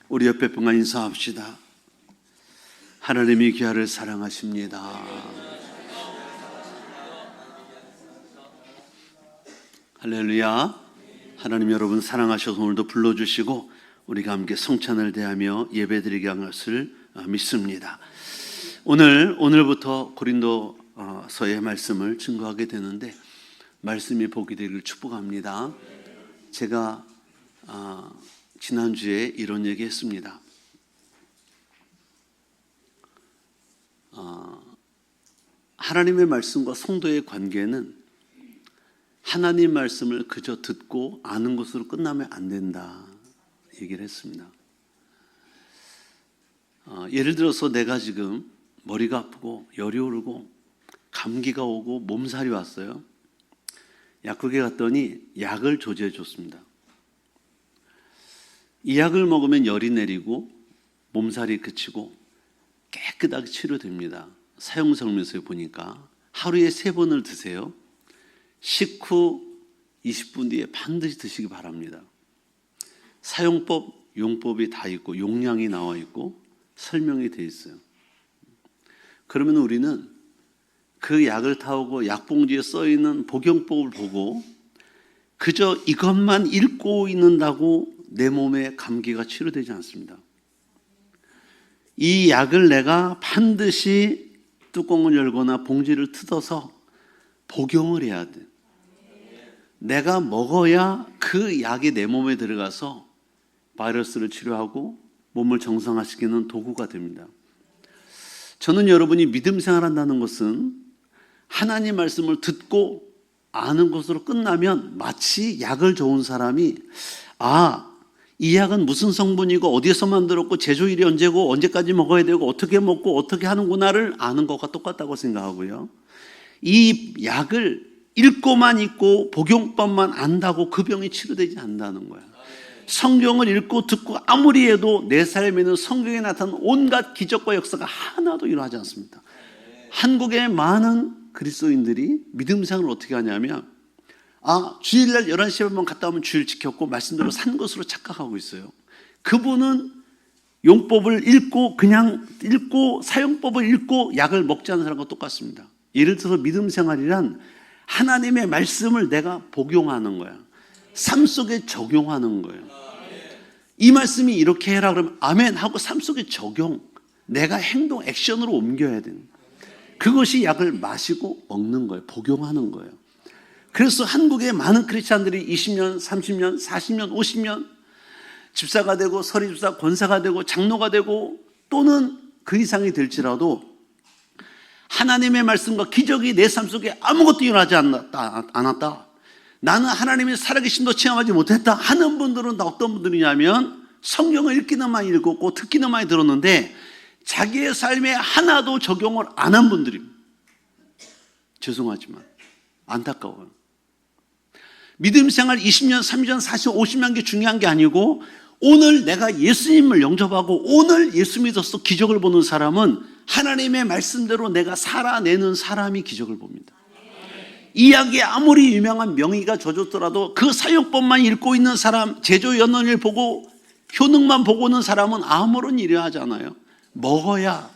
우리 옆에 분과 인사합시다. 하나님이 귀하를 사랑하십니다. 할렐루야. 하나님 여러분 사랑하셔서 오늘도 불러주시고 우리가 함께 성찬을 대하며 예배드리게 한 것을 믿습니다. 오늘부터 고린도서의 말씀을 증거하게 되는데 말씀이 복이 되기를 축복합니다. 제가 지난주에 이런 얘기 했습니다. 하나님의 말씀과 성도의 관계는 하나님 말씀을 그저 듣고 아는 것으로 끝나면 안 된다 얘기를 했습니다. 예를 들어서 내가 지금 머리가 아프고 열이 오르고 감기가 오고 몸살이 왔어요. 약국에 갔더니 약을 조제해 줬습니다. 이 약을 먹으면 열이 내리고 몸살이 그치고 깨끗하게 치료됩니다. 사용설명서에 보니까 하루에 3번을 드세요. 식후 20분 뒤에 반드시 드시기 바랍니다. 사용법, 용법이 다 있고 용량이 나와 있고 설명이 돼 있어요. 그러면 우리는 그 약을 타오고 약봉지에 써 있는 복용법을 보고 그저 이것만 읽고 있는다고 내 몸의 감기가 치료되지 않습니다. 이 약을 내가 반드시 뚜껑을 열거나 봉지를 뜯어서 복용을 해야 돼. 내가 먹어야 그 약이 내 몸에 들어가서 바이러스를 치료하고 몸을 정상화시키는 도구가 됩니다. 저는 여러분이 믿음 생활한다는 것은 하나님 말씀을 듣고 아는 것으로 끝나면 마치 약을 좋은 사람이 이 약은 무슨 성분이고 어디에서 만들었고 제조일이 언제고 언제까지 먹어야 되고 어떻게 먹고 어떻게 하는구나를 아는 것과 똑같다고 생각하고요. 이 약을 읽고만 있고 복용법만 안다고 그 병이 치료되지 않는다는 거예요. 성경을 읽고 듣고 아무리 해도 내 삶에는 성경에 나타난 온갖 기적과 역사가 하나도 일어나지 않습니다. 한국의 많은 그리스도인들이 믿음 생활을 어떻게 하냐면 주일날 11시에 한번 갔다 오면 주일 지켰고 말씀대로 산 것으로 착각하고 있어요. 그분은 용법을 읽고 그냥 읽고 사용법을 읽고 약을 먹지 않는 사람과 똑같습니다. 예를 들어서 믿음 생활이란 하나님의 말씀을 내가 복용하는 거야. 삶 속에 적용하는 거예요. 이 말씀이 이렇게 해라 그러면 아멘 하고 삶 속에 적용, 내가 행동 액션으로 옮겨야 되는 거예요. 그것이 약을 마시고 먹는 거예요. 복용하는 거예요. 그래서 한국의 많은 크리스찬들이 20년, 30년, 40년, 50년 집사가 되고 서리집사, 권사가 되고 장로가 되고 또는 그 이상이 될지라도 하나님의 말씀과 기적이 내 삶 속에 아무것도 일어나지 않았다. 나는 하나님의 살아계심도 체험하지 못했다 하는 분들은 어떤 분들이냐면 성경을 읽기는만 읽었고 듣기는 많이 들었는데 자기의 삶에 하나도 적용을 안 한 분들입니다. 죄송하지만 안타까워요. 믿음 생활 20년, 30년, 40년, 50년 게 중요한 게 아니고 오늘 내가 예수님을 영접하고 오늘 예수 믿어서 기적을 보는 사람은 하나님의 말씀대로 내가 살아내는 사람이 기적을 봅니다. 이 약이 아무리 유명한 명의가 져줬더라도 그 사용법만 읽고 있는 사람, 제조 연원을 보고 효능만 보고 있는 사람은 아무런 일이 하지 않아요. 먹어야,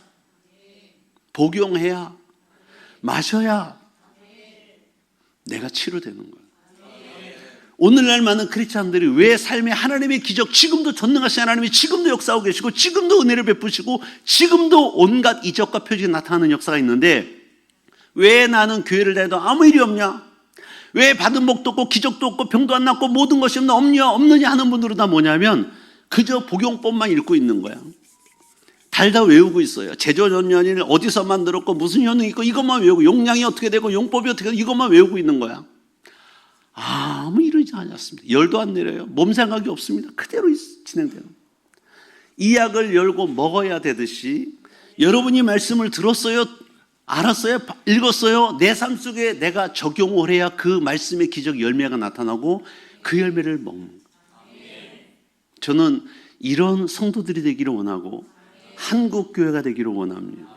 복용해야, 마셔야 내가 치료되는 거예요. 오늘날 많은 크리스찬들이 왜 삶에 하나님의 기적, 지금도 전능하신 하나님이 지금도 역사하고 계시고 지금도 은혜를 베푸시고 지금도 온갖 이적과 표적이 나타나는 역사가 있는데 왜 나는 교회를 다녀도 아무 일이 없냐? 왜 받은 복도 없고 기적도 없고 병도 안 낫고 모든 것이 없느냐 하는 분들은 다 뭐냐면 그저 복용법만 읽고 있는 거야. 달다 외우고 있어요. 제조연연을 어디서 만들었고 무슨 효능이 있고 이것만 외우고 용량이 어떻게 되고 용법이 어떻게 되고 이것만 외우고 있는 거야. 아무 일이지 않았습니다. 열도 안 내려요. 몸 생각이 없습니다. 그대로 진행되는 거예요. 이 약을 열고 먹어야 되듯이 여러분이 말씀을 들었어요? 알았어요? 읽었어요? 내 삶 속에 내가 적용을 해야 그 말씀의 기적 열매가 나타나고 그 열매를 먹는 거예요. 저는 이런 성도들이 되기를 원하고 한국 교회가 되기를 원합니다.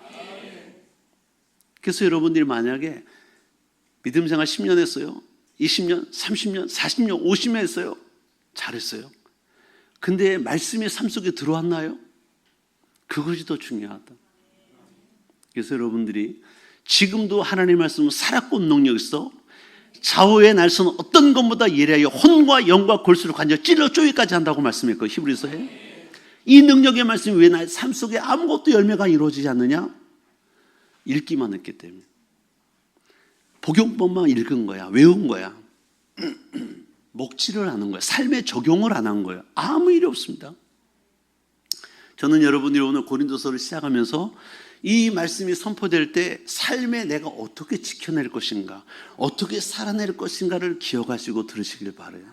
그래서 여러분들이 만약에 믿음 생활 10년 했어요. 20년, 30년, 40년, 50년 했어요. 잘했어요. 근데 말씀이 삶 속에 들어왔나요? 그것이 더 중요하다. 그래서 여러분들이 지금도 하나님의 말씀은 살았고 능력 있어 좌우의 날선 어떤 것보다 예리하여 혼과 영과 골수를 관절 찔러 쪼기까지 한다고 말씀했고 히브리서에 이 능력의 말씀이 왜 나의 삶 속에 아무것도 열매가 이루어지지 않느냐? 읽기만 했기 때문에. 복용법만 읽은 거야. 외운 거야. 먹지를 않은 거야. 삶에 적용을 안 한 거야. 아무 일이 없습니다. 저는 여러분들이 오늘 고린도서를 시작하면서 이 말씀이 선포될 때 삶에 내가 어떻게 지켜낼 것인가, 어떻게 살아낼 것인가를 기억하시고 들으시길 바라요.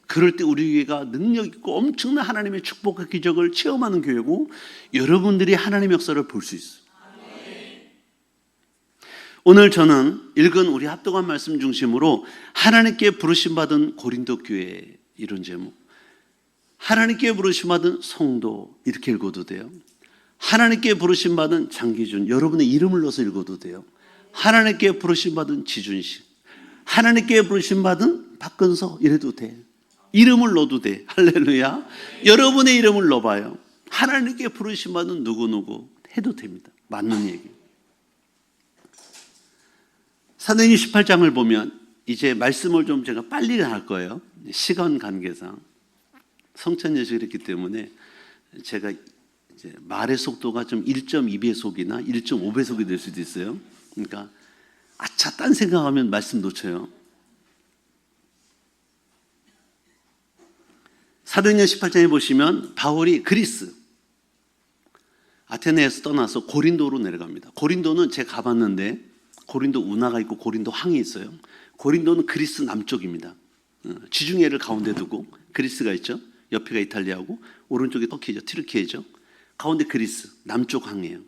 그럴 때 우리 교회가 능력 있고 엄청난 하나님의 축복과 기적을 체험하는 교회고 여러분들이 하나님의 역사를 볼 수 있어요. 오늘 저는 읽은 우리 합독한 말씀 중심으로 하나님께 부르심받은 고린도 교회 이런 제목, 하나님께 부르심받은 성도 이렇게 읽어도 돼요. 하나님께 부르심받은 장기준, 여러분의 이름을 넣어서 읽어도 돼요. 하나님께 부르심받은 지준식, 하나님께 부르심받은 박근서 이래도 돼. 이름을 넣어도 돼. 할렐루야. 여러분의 이름을 넣어봐요. 하나님께 부르심받은 누구누구 해도 됩니다. 맞는 얘기. 사도행전 18장을 보면 이제 말씀을 좀 제가 빨리 할 거예요. 시간 관계상. 성찬 예식이기 때문에 제가 이제 말의 속도가 좀 1.2배속이나 1.5배속이 될 수도 있어요. 그러니까 아차 딴 생각하면 말씀 놓쳐요. 사도행전 18장에 보시면 바울이 그리스 아테네에서 떠나서 고린도로 내려갑니다. 고린도는 제가 가봤는데 고린도 운하가 있고 고린도 항이 있어요. 고린도는 그리스 남쪽입니다. 지중해를 가운데 두고 그리스가 있죠. 옆에가 이탈리아고 오른쪽이 터키죠. 튀르키예죠. 가운데 그리스 남쪽 항이에요.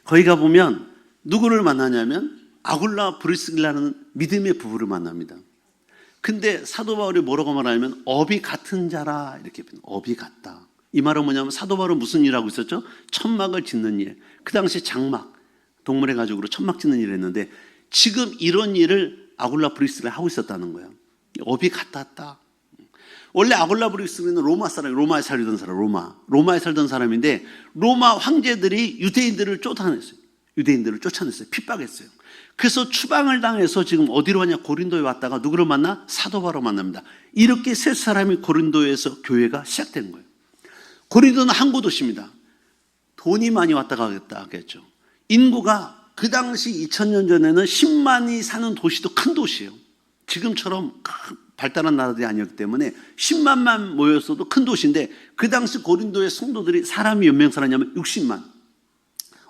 거기 가보면 누구를 만나냐면 아굴라 브리스길라는 믿음의 부부를 만납니다. 근데 사도 바울이 뭐라고 말하냐면 업이 같은 자라 이렇게 업이 같다. 이 말은 뭐냐면 사도 바울은 무슨 일을 하고 있었죠? 천막을 짓는 일. 그 당시 장막 동물의 가죽으로 천막 짓는 일을 했는데 지금 이런 일을 아굴라 브리스가 하고 있었다는 거예요. 업이 같았다. 원래 아굴라 브리스는 로마 사람, 로마에 살던 사람, 로마에 살던 사람인데 로마 황제들이 유대인들을 쫓아냈어요. 유대인들을 쫓아냈어요. 핍박했어요. 그래서 추방을 당해서 지금 어디로 왔냐? 고린도에 왔다가 누구를 만나? 사도 바울을 만납니다. 이렇게 세 사람이 고린도에서 교회가 시작된 거예요. 고린도는 항구 도시입니다. 돈이 많이 왔다 가겠다 하겠죠. 인구가 그 당시 2000년 전에는 10만이 사는 도시도 큰 도시예요. 지금처럼 발달한 나라들이 아니었기 때문에 10만만 모였어도 큰 도시인데 그 당시 고린도의 성도들이 사람이 몇 명 살았냐면 60만.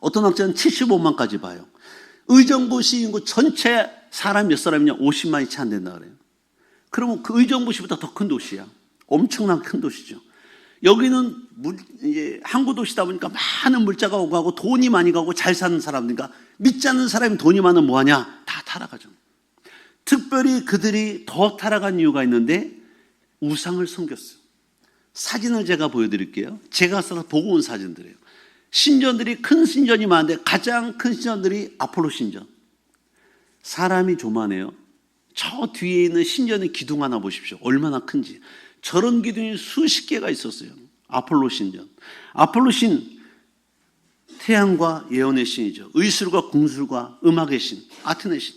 어떤 학자는 75만까지 봐요. 의정부시 인구 전체 사람 몇 사람이냐? 50만이 채 안 된다 그래요. 그러면 그 의정부시보다 더 큰 도시야. 엄청난 큰 도시죠. 여기는 이제 항구 도시다 보니까 많은 물자가 오고 가고 돈이 많이 가고 잘 사는 사람들이니까 믿지 않는 사람이 돈이 많으면 뭐하냐? 다 타락하죠. 특별히 그들이 더 타락한 이유가 있는데 우상을 섬겼어요. 사진을 제가 보여드릴게요. 제가 써서 보고 온 사진들이에요. 신전들이 큰 신전이 많은데 가장 큰 신전들이 아폴로 신전. 사람이 조만해요. 저 뒤에 있는 신전의 기둥 하나 보십시오. 얼마나 큰지. 저런 기둥이 수십 개가 있었어요. 아폴로 신전. 아폴로 신, 태양과 예언의 신이죠. 의술과 궁술과 음악의 신, 아테네 신.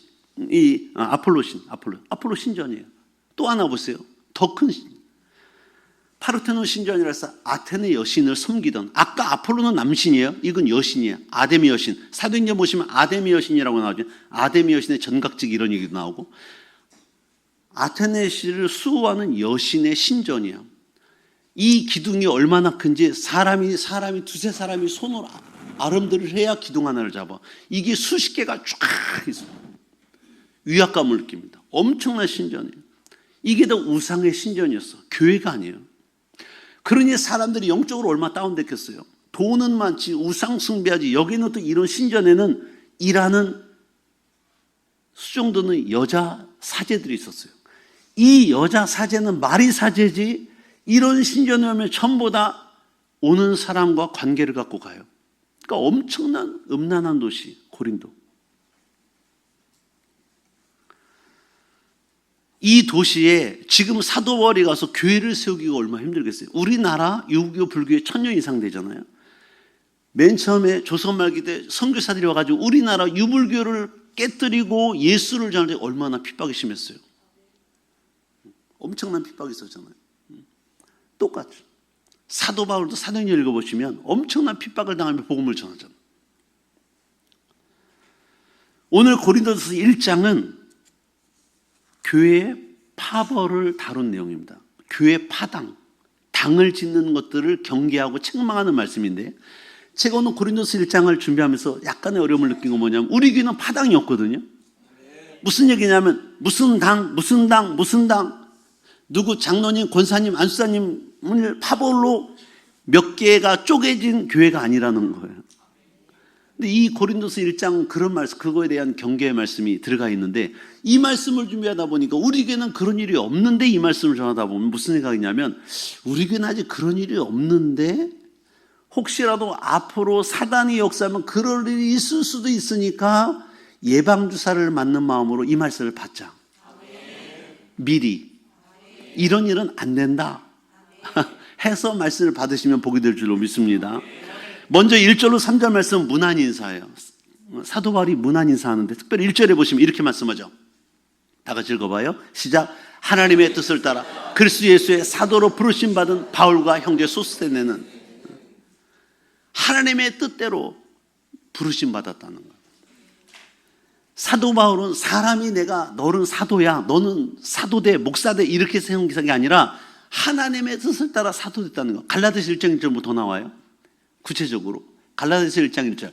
아폴로 신, 아폴로 신전이에요. 또 하나 보세요. 더 큰 신. 파르테논 신전이라서 아테네 여신을 섬기던, 아까 아폴로는 남신이에요. 이건 여신이에요. 아데미 여신. 사도행전 보시면 아데미 여신이라고 나오죠. 아데미 여신의 전각직 이런 얘기도 나오고. 아테네 시를 수호하는 여신의 신전이에요. 이 기둥이 얼마나 큰지 사람이 두세 사람이 손으로 아름드를 해야 기둥 하나를 잡아. 이게 수십 개가 쫙 있어요. 위압감을 느낍니다. 엄청난 신전이에요. 이게 다 우상의 신전이었어. 교회가 아니에요. 그러니 사람들이 영적으로 얼마나 다운됐겠어요. 돈은 많지, 우상 숭배하지. 여기는 또 이런 신전에는 일하는 수정도는 여자 사제들이 있었어요. 이 여자 사제는 말이 사제지 이런 신전에 오면 전부 다 오는 사람과 관계를 갖고 가요. 그러니까 엄청난 음란한 도시 고린도. 이 도시에 지금 사도 바울이 가서 교회를 세우기가 얼마나 힘들겠어요. 우리나라 유교 불교에 1000년 이상 되잖아요. 맨 처음에 조선 말기 때 선교사들이 와가지고 우리나라 유불교를 깨뜨리고 예수를 전할 때 얼마나 핍박이 심했어요. 엄청난 핍박이 있었잖아요. 똑같죠. 사도 바울도 사도행전 읽어보시면 엄청난 핍박을 당하며 복음을 전하잖아요. 오늘 고린도서 1장은 교회의 파벌을 다룬 내용입니다. 교회 파당, 당을 짓는 것들을 경계하고 책망하는 말씀인데, 제가 오늘 고린도서 1장을 준비하면서 약간의 어려움을 느낀 건 뭐냐면, 우리 교회는 파당이 없거든요. 무슨 얘기냐면 무슨 당, 누구 장로님, 권사님, 안수사님을 파벌로 몇 개가 쪼개진 교회가 아니라는 거예요. 근데 이 고린도서 1장 그런 말씀, 그거에 대한 경계의 말씀이 들어가 있는데, 이 말씀을 준비하다 보니까 우리 교회는 그런 일이 없는데, 이 말씀을 전하다 보면 무슨 생각이냐면, 우리 교회는 아직 그런 일이 없는데 혹시라도 앞으로 사단이 역사하면 그럴 일이 있을 수도 있으니까 예방주사를 맞는 마음으로 이 말씀을 받자. 미리 이런 일은 안 된다 해서 말씀을 받으시면 복이 될 줄로 믿습니다. 먼저 1절로 3절 말씀은 문안 인사예요. 사도 바울이 문안 인사하는데, 특별히 1절에 보시면 이렇게 말씀하죠. 다 같이 읽어봐요. 시작. 하나님의 뜻을 따라 그리스도 예수의 사도로 부르심 받은 바울과 형제 소스테네는, 하나님의 뜻대로 부르심 받았다는 거예요. 사도 바울은 사람이 내가 너는 사도야, 너는 사도돼, 목사돼 이렇게 세운 기사가 아니라 하나님의 뜻을 따라 사도됐다는 거. 갈라디아서 1장 1절부터 나와요. 구체적으로 갈라디아서 1장 1절.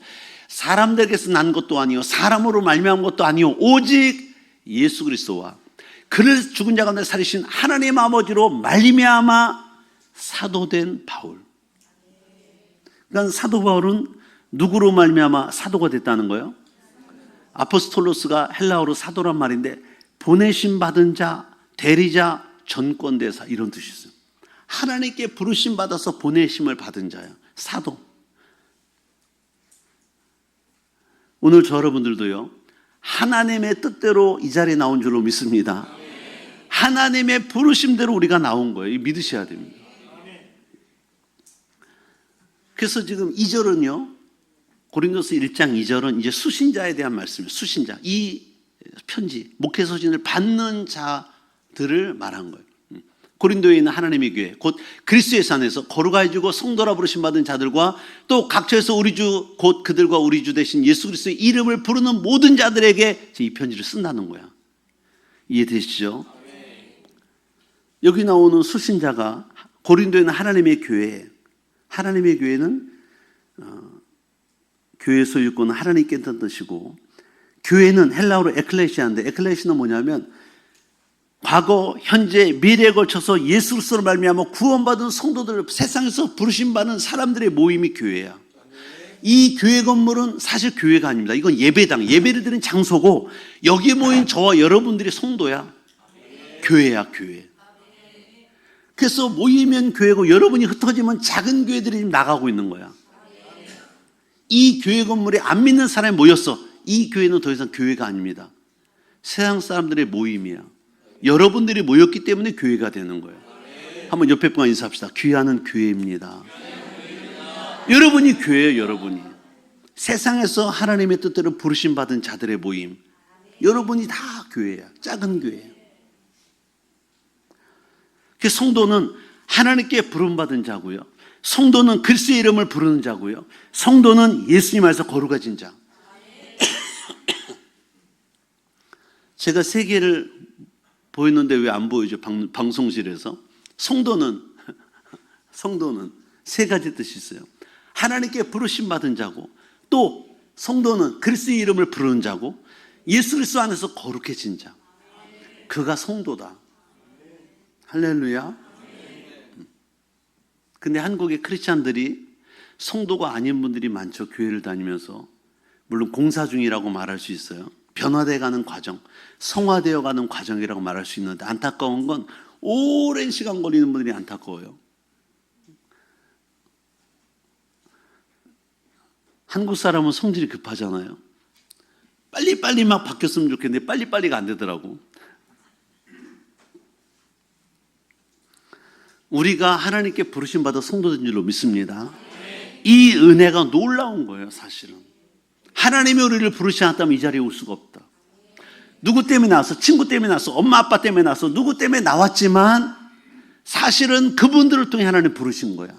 사람들에게서 난 것도 아니요 사람으로 말미암은 것도 아니요 오직 예수 그리스도와 그를 죽은 자 가운데 살리신 하나님 아버지로 말미암아 사도된 바울. 그러니까 사도 바울은 누구로 말미암아 사도가 됐다는 거예요? 아포스톨로스가 헬라어로 사도란 말인데, 보내심 받은 자, 대리자, 전권대사 이런 뜻이 있어요. 하나님께 부르심 받아서 보내심을 받은 자야, 사도. 오늘 저 여러분들도요, 하나님의 뜻대로 이 자리에 나온 줄로 믿습니다. 하나님의 부르심대로 우리가 나온 거예요. 믿으셔야 됩니다. 그래서 지금 2절은요, 고린도서 1장 2절은 이제 수신자에 대한 말씀이에요. 수신자. 이 편지, 목회서신을 받는 자들을 말한 거예요. 고린도에 있는 하나님의 교회, 곧 그리스도의 산에서 거룩하여 주고 성도라 부르심 받은 자들과 또 각처에서 우리 주, 곧 그들과 우리 주 대신 예수 그리스도의 이름을 부르는 모든 자들에게 이 편지를 쓴다는 거야. 이해되시죠? 여기 나오는 수신자가 고린도에 있는 하나님의 교회, 하나님의 교회는 교회 소유권은 하나님께 있다는 뜻이고, 교회는 헬라어로 에클레시아인데, 에클레시아는 뭐냐면 과거, 현재, 미래에 걸쳐서 예수 그리스도로 말미암아 구원받은 성도들, 세상에서 부르심받은 사람들의 모임이 교회야. 이 교회 건물은 사실 교회가 아닙니다. 이건 예배당, 예배를 드리는 장소고, 여기 모인 저와 여러분들이 성도야. 교회야, 교회. 그래서 모이면 교회고, 여러분이 흩어지면 작은 교회들이 지금 나가고 있는 거야. 이 교회 건물에 안 믿는 사람이 모였어. 이 교회는 더 이상 교회가 아닙니다. 세상 사람들의 모임이야. 여러분들이 모였기 때문에 교회가 되는 거예요. 한번 옆에 분과 인사합시다. 귀하는 교회입니다. 여러분이 교회예요. 여러분이 세상에서 하나님의 뜻대로 부르심 받은 자들의 모임, 여러분이 다 교회야. 작은 교회야. 그 성도는 하나님께 부름받은 자고요, 성도는 그리스도의 이름을 부르는 자고요, 성도는 예수님 안에서 거룩해진 자. 제가 세 개를 보였는데 왜 안 보이죠? 방송실에서. 성도는 세 가지 뜻이 있어요. 하나님께 부르심 받은 자고, 또 성도는 그리스도의 이름을 부르는 자고, 예수 그리스도 안에서 거룩해진 자. 그가 성도다. 할렐루야. 근데 한국의 크리스찬들이 성도가 아닌 분들이 많죠. 교회를 다니면서. 물론 공사 중이라고 말할 수 있어요. 변화되어 가는 과정, 성화되어 가는 과정이라고 말할 수 있는데, 안타까운 건 오랜 시간 걸리는 분들이 안타까워요. 한국 사람은 성질이 급하잖아요. 빨리빨리 막 바뀌었으면 좋겠는데 빨리빨리가 안 되더라고. 우리가 하나님께 부르심 받아 성도된 줄로 믿습니다. 이 은혜가 놀라운 거예요. 사실은 하나님이 우리를 부르시지 않았다면 이 자리에 올 수가 없다. 누구 때문에 나왔어? 친구 때문에 나왔어? 엄마 아빠 때문에 나왔어? 누구 때문에 나왔지만 사실은 그분들을 통해 하나님 부르신 거야.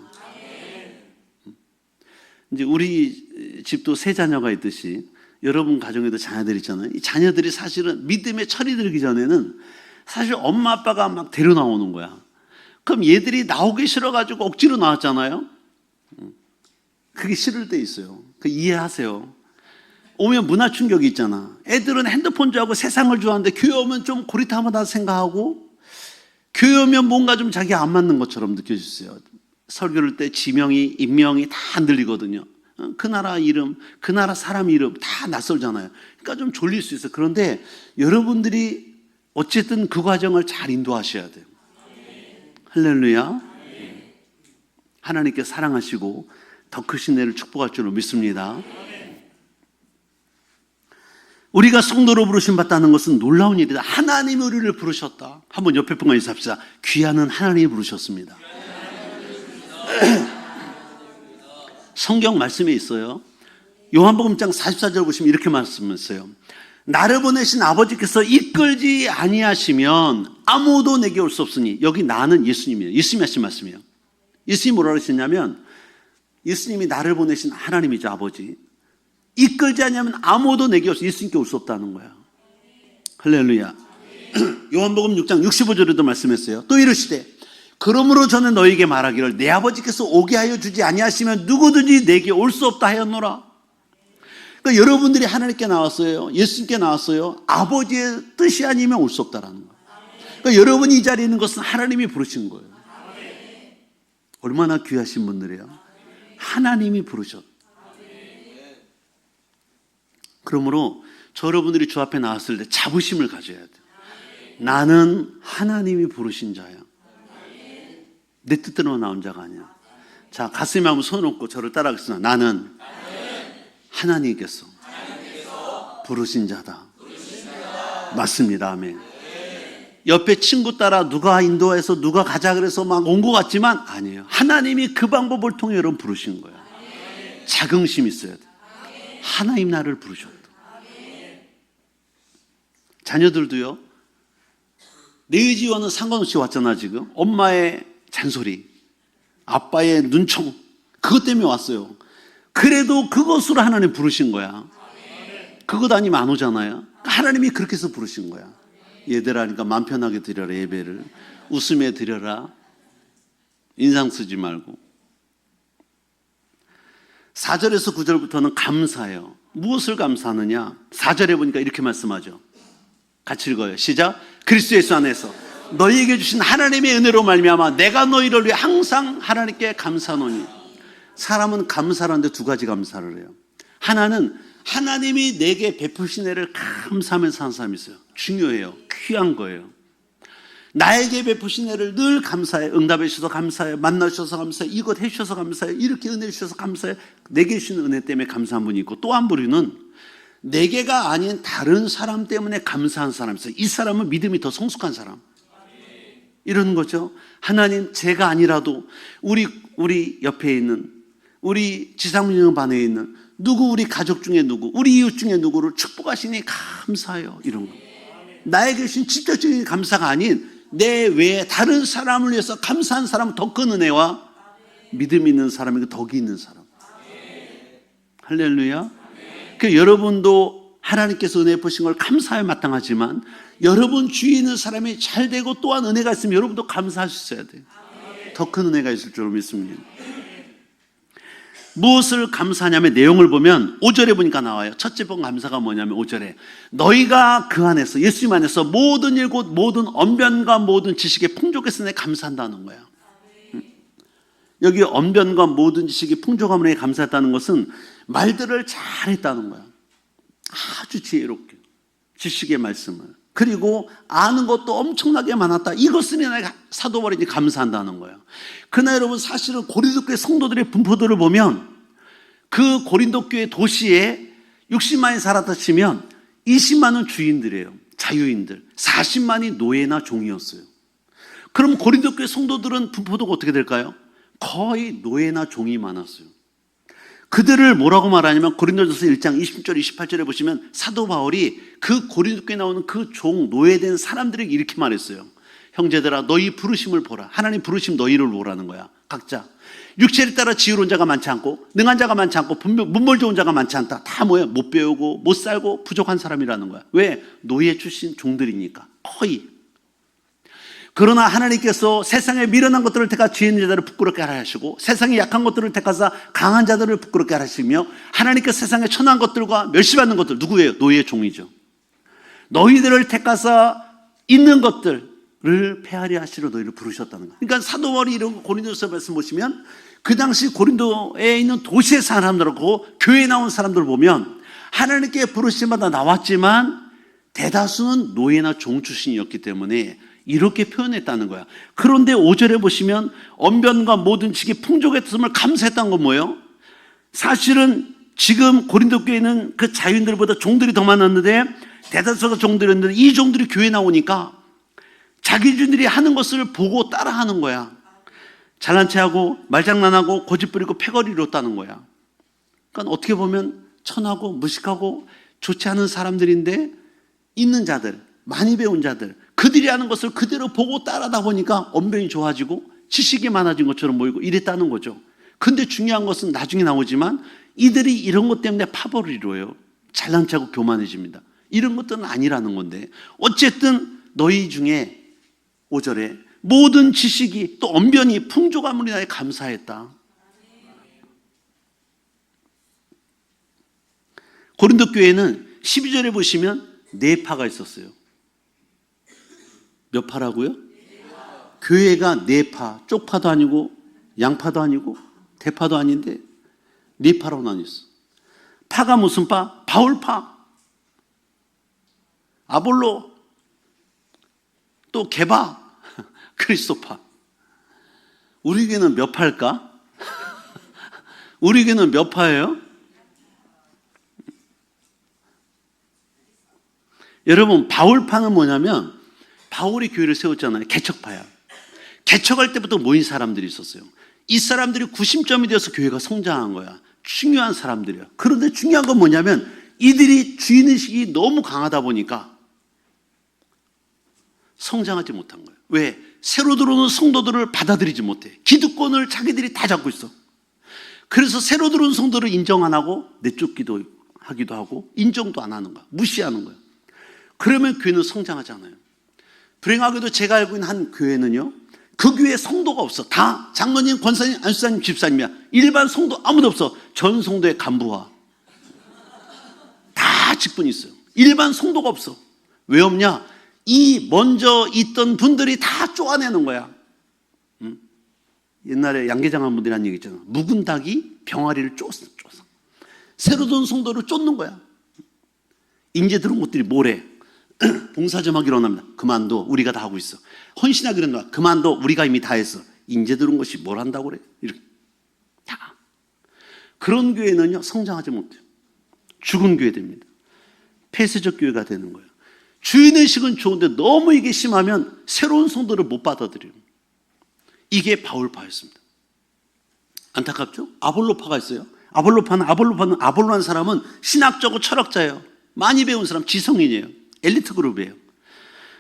이제 우리 집도 세 자녀가 있듯이 여러분 가정에도 자녀들이 있잖아요. 이 자녀들이 사실은 믿음의 철이 들기 전에는 사실 엄마 아빠가 막 데려 나오는 거야. 그럼 얘들이 나오기 싫어가지고 억지로 나왔잖아요. 그게 싫을 때 있어요. 그 이해하세요. 오면 문화 충격이 있잖아. 애들은 핸드폰 좋아하고 세상을 좋아하는데 교회 오면 좀 고리타분하다 생각하고 교회 오면 뭔가 좀 자기가 안 맞는 것처럼 느껴졌어요. 설교를 때 지명이 인명이 다 안 들리거든요. 그 나라 이름, 그 나라 사람 이름 다 낯설잖아요. 그러니까 좀 졸릴 수 있어요. 그런데 여러분들이 어쨌든 그 과정을 잘 인도하셔야 돼요. 할렐루야. 하나님께 사랑하시고 더 크신 애를 축복할 줄로 믿습니다. 우리가 성도로 부르심 받다는 것은 놀라운 일이다. 하나님이 우리를 부르셨다. 한번 옆에 분과 인사합시다. 귀하는 하나님이 부르셨습니다. 성경 말씀에 있어요. 요한복음 장 44절 보시면 이렇게 말씀했어요. 나를 보내신 아버지께서 이끌지 아니하시면 아무도 내게 올 수 없으니. 여기 나는 예수님이에요. 예수님이 하신 말씀이에요. 예수님이 뭐라고 하셨냐면 예수님이 나를 보내신 하나님이죠. 아버지. 이끌지 않으면 아무도 내게 없어 예수님께 올 수 없다는 거야. 할렐루야. 요한복음 6장 65절에도 말씀했어요. 또 이르시되 그러므로 저는 너희에게 말하기를 내 아버지께서 오게 하여 주지 아니하시면 누구든지 내게 올 수 없다 하였노라. 그러니까 여러분들이 하나님께 나왔어요. 예수님께 나왔어요. 아버지의 뜻이 아니면 올 수 없다라는 거예요. 그러니까 여러분이 이 자리에 있는 것은 하나님이 부르신 거예요. 얼마나 귀하신 분들이에요. 하나님이 부르셨. 그러므로 저 여러분들이 주 앞에 나왔을 때 자부심을 가져야 돼요. 나는 하나님이 부르신 자야. 내 뜻대로 나온 자가 아니야. 자, 가슴에 한번 손을 얹고 저를 따라하겠습니다. 나는 하나님께서 부르신 자다. 맞습니다. 아멘. 옆에 친구 따라 누가 인도해서 누가 가자 그래서 막 온 것 같지만 아니에요. 하나님이 그 방법을 통해 여러분 부르신 거예요. 자긍심이 있어야 돼. 하나님 나를 부르셨다. 자녀들도요. 내 의지와는 상관없이 왔잖아 지금. 엄마의 잔소리, 아빠의 눈총 그것 때문에 왔어요. 그래도 그것으로 하나님 부르신 거야. 그것 아니면 안 오잖아요. 하나님이 그렇게 해서 부르신 거야. 얘들아 하니까 마음 편하게 드려라. 예배를 웃으며 드려라. 인상 쓰지 말고. 4절에서 9절부터는 감사해요. 무엇을 감사하느냐? 4절에 보니까 이렇게 말씀하죠. 같이 읽어요. 시작. 그리스도 예수 안에서 너희에게 주신 하나님의 은혜로 말미암아 내가 너희를 위해 항상 하나님께 감사하노니. 사람은 감사하는데 두 가지 감사를 해요. 하나는 하나님이 내게 베푸신 은혜를 감사하면서 사는 사람이 있어요. 중요해요. 귀한 거예요. 나에게 베푸신 은혜를 늘 감사해. 응답해 주셔서 감사해. 만나 주셔서 감사해. 이것 해 주셔서 감사해. 이렇게 은혜 주셔서 감사해. 내게 주신 은혜 때문에 감사한 분이 있고, 또 한 부류는 내게가 아닌 다른 사람 때문에 감사한 사람이 있어요. 이 사람은 믿음이 더 성숙한 사람. 이런 거죠. 하나님, 제가 아니라도 우리 옆에 있는, 우리 지상민영반에 있는 누구, 우리 가족 중에 누구, 우리 이웃 중에 누구를 축복하시니 감사해요. 이런 거. 나에게 주신 직접적인 감사가 아닌 내 외에 다른 사람을 위해서 감사한 사람은 더 큰 은혜와 믿음 있는 사람이고 덕이 있는 사람. 할렐루야. 그 여러분도 하나님께서 은혜 보신 걸 감사해 마땅하지만 여러분 주위에 있는 사람이 잘 되고 또한 은혜가 있으면 여러분도 감사할 수 있어야 돼요. 더 큰 은혜가 있을 줄로 믿습니다. 무엇을 감사하냐면 내용을 보면 5절에 보니까 나와요. 첫째 번 감사가 뭐냐면 5절에 너희가 그 안에서 예수님 안에서 모든 일 곧 모든 언변과 모든 지식에 풍족했으니 감사한다는 거야. 여기 언변과 모든 지식이 풍족함에 감사했다는 것은 말들을 잘했다는 거야. 아주 지혜롭게 지식의 말씀을, 그리고 아는 것도 엄청나게 많았다. 이것은 내가 사도 바울이 감사한다는 거예요. 그러나 여러분, 사실은 고린도 교회 성도들의 분포도를 보면 그 고린도 교회 도시에 60만이 살았다 치면 20만은 주인들이에요. 자유인들. 40만이 노예나 종이었어요. 그럼 고린도 교회 성도들은 분포도가 어떻게 될까요? 거의 노예나 종이 많았어요. 그들을 뭐라고 말하냐면 고린도전서 1장 20절 28절에 보시면 사도 바울이 그 고린도 교회에 나오는 그 종, 노예된 사람들에게 이렇게 말했어요. 형제들아, 너희 부르심을 보라. 하나님 부르심 너희를 보라는 거야. 각자 육체를 따라 지혜로운 자가 많지 않고 능한 자가 많지 않고 문벌 좋은 자가 많지 않다. 다 뭐예요? 못 배우고 못 살고 부족한 사람이라는 거야. 왜? 노예 출신 종들이니까. 거의. 그러나 하나님께서 세상에 미련한 것들을 택하 지혜 있는 자들을 부끄럽게 하라 하시고 세상에 약한 것들을 택하사 강한 자들을 부끄럽게 하라 하시며 하나님께서 세상에 천한 것들과 멸시받는 것들, 누구예요? 노예의 종이죠. 너희들을 택하사 있는 것들을 폐하려 하시러 너희를 부르셨다는 거예요. 그러니까 사도 바울이 이런 고린도서 말씀 보시면 그 당시 고린도에 있는 도시의 사람들하고 교회에 나온 사람들을 보면 하나님께 부르심마다 나왔지만 대다수는 노예나 종 출신이었기 때문에 이렇게 표현했다는 거야. 그런데 5절에 보시면 언변과 모든 지기 풍족의 뜻을 감사했다는 건 뭐예요? 사실은 지금 고린도 교회는 그 자유인들보다 종들이 더 많았는데 대다수가 종들이었는데 이 종들이 교회에 나오니까 자기들이 하는 것을 보고 따라하는 거야. 잘난 체하고 말장난하고 고집 부리고 패거리 이뤘다는 거야. 그러니까 어떻게 보면 천하고 무식하고 좋지 않은 사람들인데 있는 자들, 많이 배운 자들, 그들이 하는 것을 그대로 보고 따라다 보니까 언변이 좋아지고 지식이 많아진 것처럼 보이고 이랬다는 거죠. 근데 중요한 것은 나중에 나오지만 이들이 이런 것 때문에 파벌을 이뤄요. 잘난 체하고 교만해집니다. 이런 것들은 아니라는 건데 어쨌든 너희 중에 5절에 모든 지식이 또 언변이 풍족함을 인하여 감사했다. 고린도 교회는 12절에 보시면 네 파가 있었어요. 몇 파라고요? 교회가 네 파, 쪽파도 아니고 양파도 아니고 대파도 아닌데 네 파로 나뉘었어. 파가 무슨 파? 바울파, 아볼로, 또 게바, 그리스도파. 우리 교회는 몇 파일까? 우리 교회는 몇 파예요? 여러분, 바울파는 뭐냐면 바울이 교회를 세웠잖아요. 개척파야. 개척할 때부터 모인 사람들이 있었어요. 이 사람들이 구심점이 되어서 교회가 성장한 거야. 중요한 사람들이야. 그런데 중요한 건 뭐냐면 이들이 주인의식이 너무 강하다 보니까 성장하지 못한 거예요. 왜? 새로 들어오는 성도들을 받아들이지 못해. 기득권을 자기들이 다 잡고 있어. 그래서 새로 들어온 성도를 인정 안 하고 내쫓기도 하기도 하고 인정도 안 하는 거야. 무시하는 거야. 그러면 교회는 성장하지 않아요. 불행하게도 제가 알고 있는 한 교회는요, 그 교회에 성도가 없어. 다 장로님, 권사님, 안수사님, 집사님이야. 일반 성도 아무도 없어. 전 성도의 간부와 다 직분이 있어요. 일반 성도가 없어. 왜 없냐? 이 먼저 있던 분들이 다 쪼아내는 거야. 옛날에 양계장한 분들이 한 얘기 있잖아. 묵은 닭이 병아리를 쫓아. 새로 든 성도를 쫓는 거야. 이제 들어온 것들이 뭐래? 봉사 좀 하기로 합니다. 그만둬. 우리가 다 하고 있어. 헌신하기로 합니다. 그만둬. 우리가 이미 다 했어. 인제 들어온 것이 뭘 한다고 그래? 이렇게. 다. 그런 교회는요, 성장하지 못해요. 죽은 교회 됩니다. 폐쇄적 교회가 되는 거예요. 주인의식은 좋은데 너무 이게 심하면 새로운 성도를 못 받아들여요. 이게 바울파였습니다. 안타깝죠? 아볼로파가 있어요. 아볼로파는 아볼로한 사람은 신학적으로 철학자예요. 많이 배운 사람, 지성인이에요. 엘리트 그룹이에요.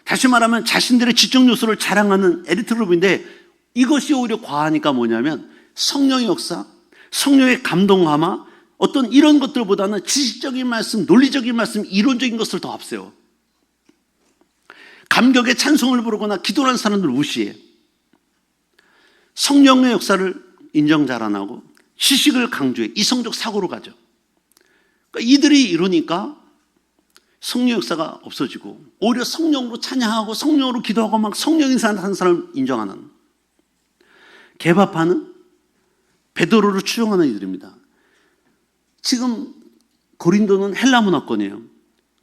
다시 말하면 자신들의 지적 요소를 자랑하는 엘리트 그룹인데 이것이 오히려 과하니까 뭐냐면 성령의 역사, 성령의 감동함화, 어떤 이런 것들보다는 지식적인 말씀, 논리적인 말씀, 이론적인 것을 더 앞세워. 감격의 찬송을 부르거나 기도하는 사람들을 무시해. 성령의 역사를 인정 잘 안 하고 지식을 강조해. 이성적 사고로 가죠. 그러니까 이들이 이러니까 성령 역사가 없어지고 오히려 성령으로 찬양하고 성령으로 기도하고 막 성령 인사하는 사람을 인정 안 하는. 개바파는 베드로를 추종하는 이들입니다. 지금 고린도는 헬라 문화권이에요.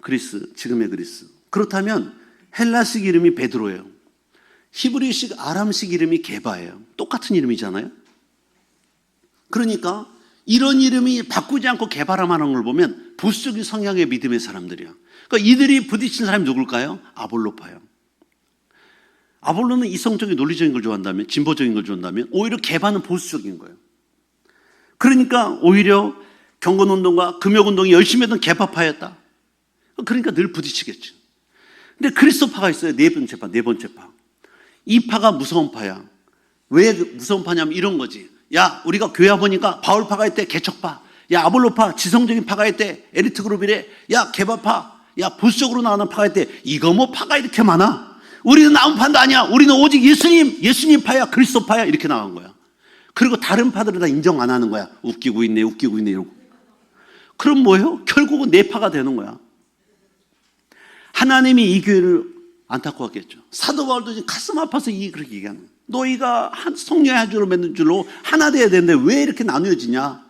그리스, 지금의 그리스. 그렇다면 헬라식 이름이 베드로예요. 히브리식, 아람식 이름이 게바예요. 똑같은 이름이잖아요. 그러니까 이런 이름이 바꾸지 않고 게바라만 하는 걸 보면 보수적인 성향의 믿음의 사람들이야. 그러니까 이들이 부딪힌 사람이 누굴까요? 아볼로파예요. 아볼로는 이성적인 논리적인 걸 좋아한다면, 진보적인 걸 좋아한다면 오히려 게바는 보수적인 거예요. 그러니까 오히려 경건운동과 금욕운동이 열심히 했던 게바파였다. 그러니까 늘 부딪히겠죠. 근데 그리스도파가 있어요. 네 번째 파. 이 파가 무서운 파야. 왜 무서운 파냐면 이런 거지. 야, 우리가 교회 와보니까 바울파가 있대, 개척파. 야, 아볼로파, 지성적인 파가 있대, 에리트 그룹이래. 야, 개바파. 야, 보수적으로 나오는 파가 있대. 이거 뭐 파가 이렇게 많아? 우리는 나온 파도 아니야. 우리는 오직 예수님 파야, 그리스도 파야. 이렇게 나간 거야. 그리고 다른 파들은 다 인정 안 하는 거야. 웃기고 있네 이러고. 그럼 뭐예요? 결국은 네 파가 되는 거야. 하나님이 이 교회를 안타까웠겠죠. 사도 바울도 가슴 아파서 그렇게 얘기하는 거야. 너희가 성령의 한 줄로 맺는 줄로 하나 돼야 되는데 왜 이렇게 나누어지냐?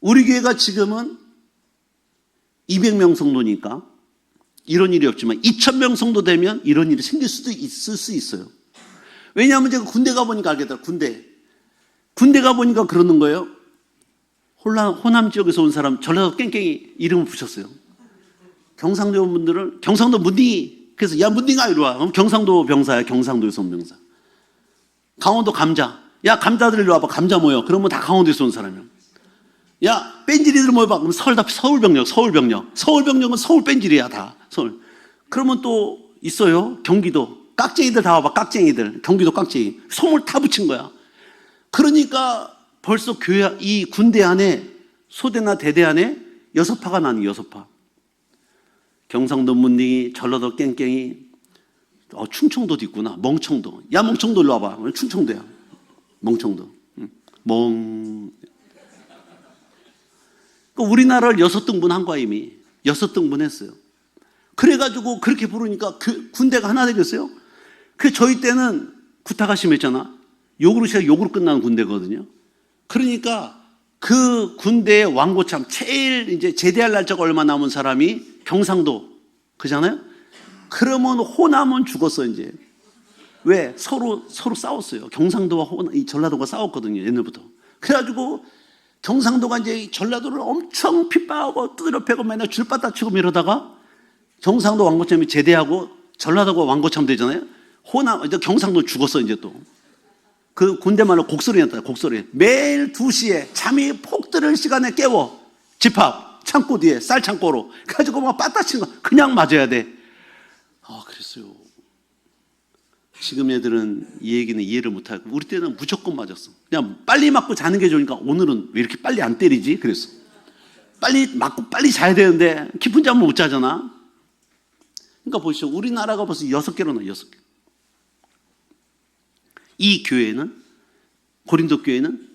우리 교회가 지금은 200명 성도니까 이런 일이 없지만 2000명 성도 되면 이런 일이 생길 수도 있을 수 있어요. 왜냐하면 제가 군대 가보니까 알겠더라. 군대 가보니까 그러는 거예요. 호남 지역에서 온 사람 전라도 깽깽이 이름을 붙였어요. 경상도 분들은 경상도 문딩이, 그래서 야 문딩아 이리 와. 그럼 경상도 병사야. 경상도에서 온 병사. 강원도 감자. 야 감자들 이리 와봐. 감자 모여. 그러면 다 강원도에서 온 사람이야. 야 뺀질이들 모여봐. 그럼 서울병력은 서울 뺀질이야 다. 서울. 그러면 또 있어요. 경기도 깍쟁이들 다 와봐. 깍쟁이들. 경기도 깍쟁이. 소물 다 붙인 거야. 그러니까 벌써 교회 이 군대 안에 소대나 대대 안에 6파가 나는 6파. 경상도 문딩이, 전라도 깽깽이, 충청도도 있구나. 멍청도. 야 멍청도 일로 와봐. 충청도야. 멍청도. 그러니까 우리나라를 6등분 한 거야 이미. 6등분 했어요. 그래가지고 그렇게 부르니까 군대가 하나 되겠어요? 저희 때는 구타가 심했잖아. 욕으로 끝나는 군대거든요. 그러니까 그 군대의 왕고참 제일 이제 제대할 날짜가 얼마 남은 사람이 경상도 그잖아요. 그러면 호남은 죽었어 이제. 왜? 서로 싸웠어요. 경상도와 이 전라도가 싸웠거든요 옛날부터. 그래가지고 경상도가 이제 전라도를 엄청 핍박하고 두드려 패고 맨날 줄바닥 치고 이러다가 경상도 왕고참이 제대하고 전라도가 왕고참 되잖아요. 이제 경상도 죽었어 이제 또. 그 군대 말로 곡소리였다. 곡소리. 매일 2시에 잠이 폭 들을 시간에 깨워. 집합 창고 뒤에 쌀 창고로 가지고 막 빠따치는 거 그냥 맞아야 돼. 그랬어요. 지금 애들은 이 얘기는 이해를 못하고 우리 때는 무조건 맞았어. 그냥 빨리 맞고 자는 게 좋으니까 오늘은 왜 이렇게 빨리 안 때리지? 그랬어. 빨리 맞고 빨리 자야 되는데 깊은 잠을 못 자잖아. 그러니까 보시죠. 우리나라가 벌써 6개로 나 6개. 이 교회는, 고린도 교회는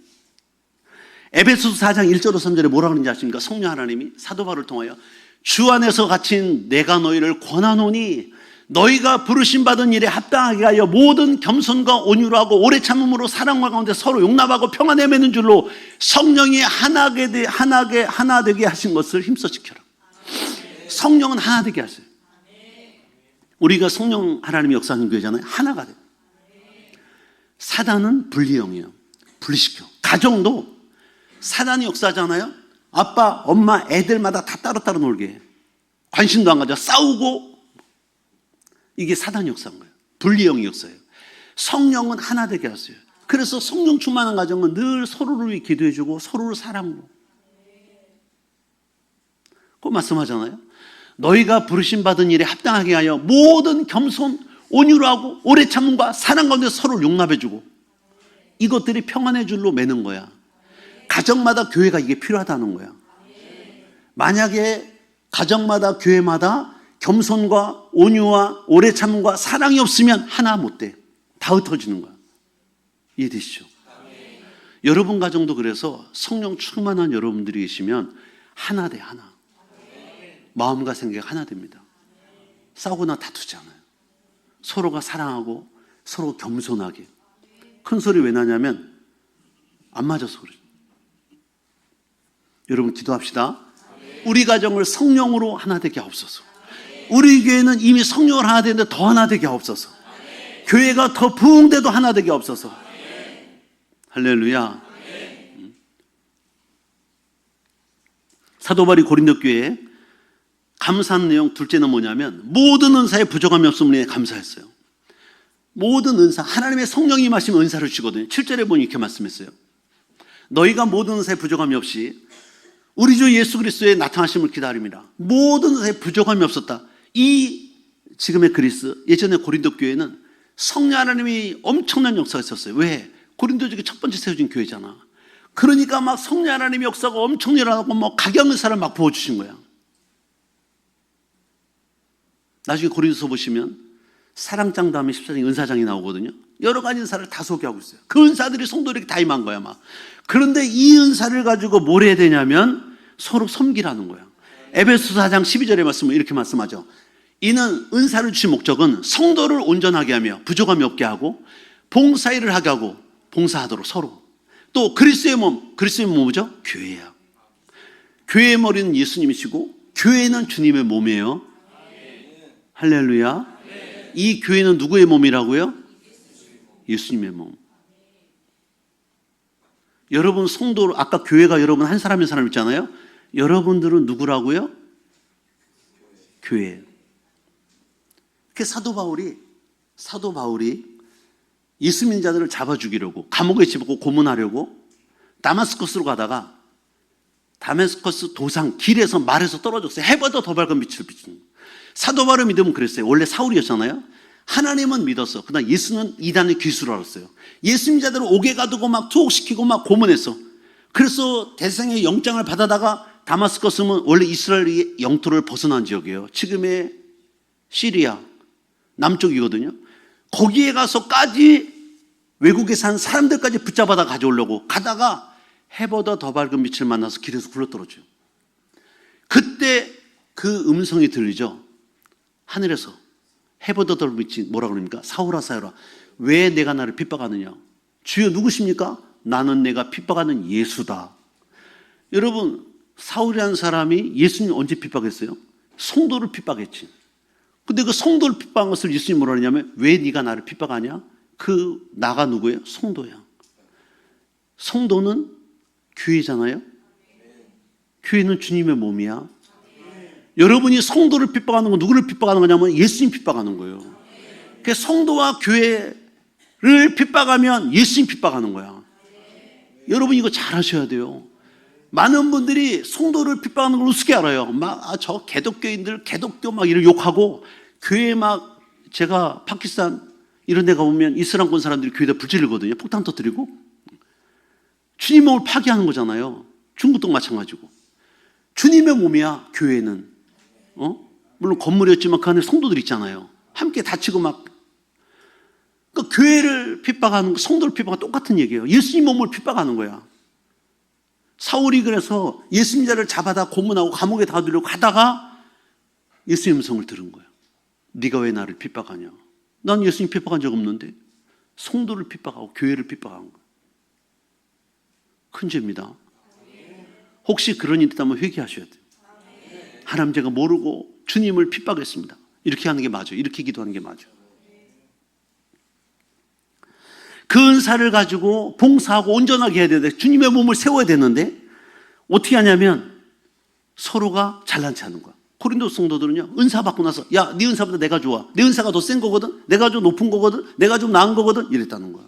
에베소서 4장 1절로 3절에 뭐라 그러는지 아십니까? 성령 하나님이 사도 바울을 통하여 주 안에서 갇힌 내가 너희를 권하노니 너희가 부르심 받은 일에 합당하게 하여 모든 겸손과 온유로 하고 오래 참음으로 사랑과 가운데 서로 용납하고 평안에 맺는 줄로 성령이 하나 되게 하신 것을 힘써 지켜라. 성령은 하나 되게 하세요. 우리가 성령 하나님의 역사하는 교회잖아요. 하나가 돼요. 사단은 분리형이에요. 분리시켜. 가정도 사단이 역사하잖아요. 아빠, 엄마, 애들마다 다 따로따로 놀게 해. 관심도 안 가져. 싸우고. 이게 사단이 역사한 거예요. 분리형이 역사예요. 성령은 하나 되게 하세요. 그래서 성령 충만한 가정은 늘 서로를 위해 기도해주고 서로를 사랑하고. 그 말씀하잖아요. 너희가 부르심 받은 일에 합당하게 하여 모든 겸손, 온유로 하고 오래 참음과 사랑 가운데 서로를 용납해주고 이것들이 평안의 줄로 매는 거야. 가정마다 교회가 이게 필요하다는 거야. 만약에 가정마다 교회마다 겸손과 온유와 오래 참음과 사랑이 없으면 하나 못 돼. 다 흩어지는 거야. 이해되시죠? 여러분 가정도 그래서 성령 충만한 여러분들이 계시면 하나 돼. 하나. 마음과 생각 하나 됩니다. 싸우거나 다투지 않아요. 서로가 사랑하고 서로 겸손하게. 큰 소리 왜 나냐면 안 맞아서 그러죠. 여러분 기도합시다. 우리 가정을 성령으로 하나 되게 하옵소서. 우리 교회는 이미 성령으로 하나 되는데 더 하나 되게 하옵소서. 교회가 더 부흥돼도 하나 되게 하옵소서. 할렐루야. 사도 바울이 고린도 교회에 감사한 내용 둘째는 뭐냐면 모든 은사에 부족함이 없음을 감사했어요. 모든 은사, 하나님의 성령이 임하시면 은사를 주거든요. 7절에 보니 이렇게 말씀했어요. 너희가 모든 은사에 부족함이 없이 우리 주 예수 그리스도의 나타나심을 기다립니다. 모든 은사에 부족함이 없었다. 이 지금의 그리스, 예전에 고린도 교회는 성령 하나님이 엄청난 역사가 있었어요. 왜? 고린도 쪽에 첫 번째 세워진 교회잖아. 그러니까 막 성령 하나님의 역사가 엄청 일어나고 뭐 각양은사를 막 부어주신 거야. 나중에 고린도서 보시면 사랑장 다음에 14장에 은사장이 나오거든요. 여러 가지 은사를 다 소개하고 있어요. 그 은사들이 성도들에게 다 임한 거야 막. 그런데 이 은사를 가지고 뭘 해야 되냐면 서로 섬기라는 거야. 에베소서 4장 12절의 말씀은 이렇게 말씀하죠. 이는 은사를 주신 목적은 성도를 온전하게 하며 부족함이 없게 하고 봉사일을 하게 하고 봉사하도록 서로. 또 그리스도의 몸, 그리스도의 몸은 뭐죠? 교회야. 교회의 머리는 예수님이시고 교회는 주님의 몸이에요. 할렐루야. 이 교회는 누구의 몸이라고요? 예수님의 몸. 여러분 성도, 아까 교회가 여러분 한 사람인 사람 있잖아요. 여러분들은 누구라고요? 교회. 그 사도 바울이 예수 믿는 자들을 잡아 죽이려고 감옥에 집어넣고 고문하려고 다마스커스로 가다가 다마스커스 도상 길에서 말에서 떨어졌어요. 해보다 더 밝은 빛을 비추는. 사도 바울을 믿으면 그랬어요. 원래 사울이었잖아요. 하나님은 믿었어. 그러나 예수는 이단의 귀수로 알았어요. 예수 믿는 자들을 옥에 가두고 막 투옥시키고 막 고문했어. 그래서 대성의 영장을 받아다가 다마스커스는 원래 이스라엘의 영토를 벗어난 지역이에요. 지금의 시리아 남쪽이거든요. 거기에 가서까지 외국에 산 사람들까지 붙잡아다 가져오려고 가다가 해보다 더 밝은 빛을 만나서 길에서 굴러떨어져요. 그때 그 음성이 들리죠. 하늘에서 해보다 더 빛이 뭐라 그럽니까? 사울아 사울아 왜 내가 나를 핍박하느냐? 주여 누구십니까? 나는 내가 핍박하는 예수다. 여러분 사울이라는 사람이 예수님 언제 핍박했어요? 성도를 핍박했지. 근데 그 성도를 핍박한 것을 예수님이 뭐라 하냐면 왜 네가 나를 핍박하냐? 그 나가 누구예요? 성도야. 성도는 교회잖아요. 교회는 주님의 몸이야. 여러분이 성도를 핍박하는 건 누구를 핍박하는 거냐면 예수님 핍박하는 거예요. 그러니까 성도와 교회를 핍박하면 예수님 핍박하는 거야. 여러분 이거 잘 하셔야 돼요. 많은 분들이 성도를 핍박하는 걸 우습게 알아요. 막 저 개독교인들 개독교 막 이런 욕하고 교회 막 제가 파키스탄 이런 데 가보면 이슬람권 사람들이 교회에다 불질르거든요. 폭탄 터뜨리고 주님의 몸을 파괴하는 거잖아요. 중국도 마찬가지고. 주님의 몸이야 교회는. 물론 건물이었지만 그 안에 성도들 있잖아요. 함께 다치고 막. 그러니까 교회를 핍박하는 거, 성도를 핍박하는 거 똑같은 얘기예요. 예수님 몸을 핍박하는 거야. 사울이 그래서 예수님 자를 잡아다 고문하고 감옥에 닫으려고 하다가 예수님 음성을 들은 거야. 네가 왜 나를 핍박하냐? 난 예수님 핍박한 적 없는데. 성도를 핍박하고 교회를 핍박한 거야. 큰 죄입니다. 혹시 그런 일이 있다면 회개하셔야 돼요. 하나님 제가 모르고 주님을 핍박했습니다. 이렇게 하는 게 맞아요. 이렇게 기도하는 게 맞아요. 그 은사를 가지고 봉사하고 온전하게 해야 되는데 주님의 몸을 세워야 되는데 어떻게 하냐면 서로가 잘난 체 하는 거야. 고린도 성도들은요 은사 받고 나서 야, 네 은사보다 내가 좋아. 내 은사가 더 센 거거든. 내가 좀 높은 거거든. 내가 좀 나은 거거든. 이랬다는 거야.